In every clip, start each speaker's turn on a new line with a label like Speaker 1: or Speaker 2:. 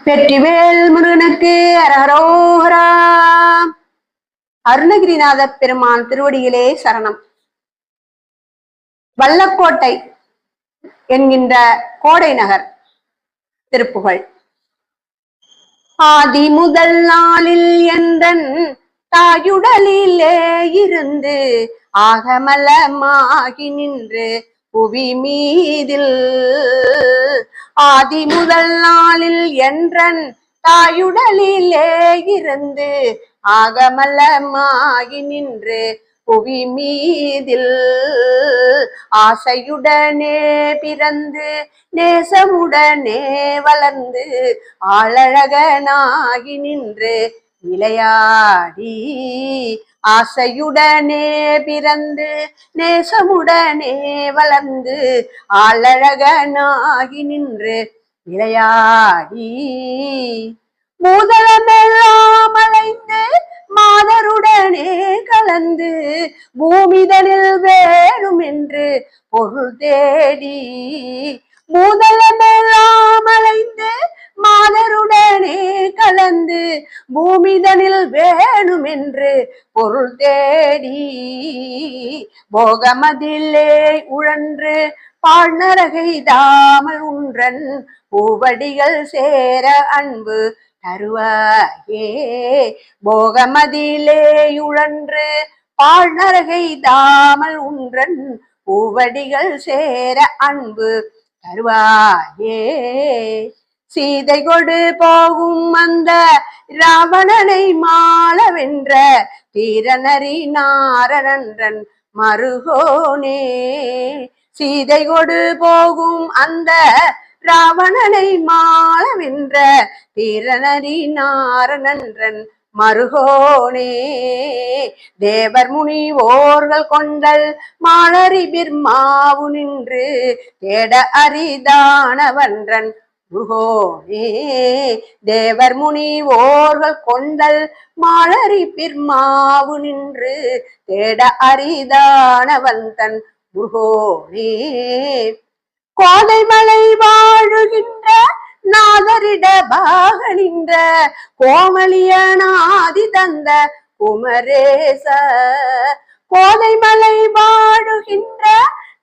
Speaker 1: வெற்றிவேல் முருகனுக்கு அரஹரோஹரா. அருணகிரிநாத பெருமான் திருவடியிலே சரணம். வல்லக்கோட்டை என்கின்ற கோடை நகர் திருப்புகழ். ஆதி முதல் நாளில் எந்தன் தாயுடலிலே இருந்து ஆகமலமாகி நின்று புவி மீதில் ஆதி முதல் நாளில் என்றன் தாயுடலிலே இருந்து ஆகமலமாகி நின்று புவி மீதில் ஆசையுடனே பிறந்து நேசமுடனே வளர்ந்து ஆளழகனாகி நின்று விளையாடி ஆசையுடனே பிறந்து நேசமுடனே வளர்ந்து ஆளழகனாகி நின்று விளையாடி மூதளமெல்லாம் அலைந்து மாதருடனே கலந்து பூமிதனில் வேணும் என்று பொருள் தேடி மூதளமெல்லாம் அலைந்து மாதருடனே கலந்து பூமிதனில் வேணும் என்று பொருள் தேடி போகமதிலே உழன்று பாழ்நரகை தாமல் உன்றன் பூவடிகள் சேர அன்பு தருவாயே. போகமதிலே உழன்று பாழ்நரகை தாமல் உன்றன் பூவடிகள் சேர அன்பு தருவாயே. சீதை கொடு போகும் அந்த ராவணனை மாள வென்ற தீரநரி நாரணன்றன் மருகோனே. சீதை கொடு போகும் அந்த ராவணனை மாள வென்ற தீரநரி நாரணன்றன் மருகோனே. தேவர் முனிவோர்கள் கொண்டல் மாலரி பிர்மாவு நின்று தேட அரிதானவன்றன் முருகோனே. தேவர் முனிவோர்கள் கொண்டல் மாலரி பிர்மாவு நின்று தேட அரிதானவந்தன் முருகோனே. கோதைமலை வாழுகின்ற நாதரிட பாக நின்ற கோமலியனாதி தந்த குமரேச. கோதைமலை வாழுகின்ற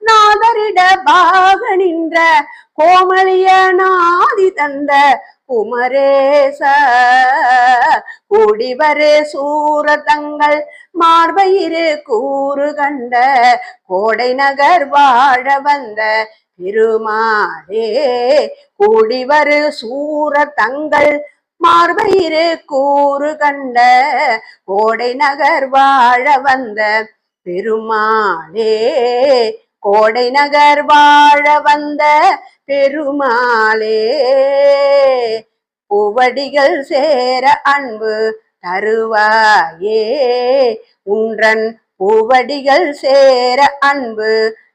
Speaker 1: நாதரிட பாக நின்ற கோமலியனாதி தந்த குமரேச. கூடிவரு சூர தங்கள் மார்பயிறு கூறு கண்ட கோடை நகர் வாழ வந்த பெருமாளே. கூடிவரு சூர தங்கள் மார்பயிறு கூறு கண்ட கோடை நகர் வாழ வந்த பெருமாளே. கோடை நகர் வாழ வந்த பெருமாளே. பூவடிகள் சேர அன்பு தருவாயே. உன்றன் பூவடிகள் சேர அன்பு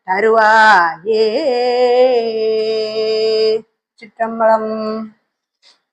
Speaker 1: தருவாயே. சிற்றம்பலம்.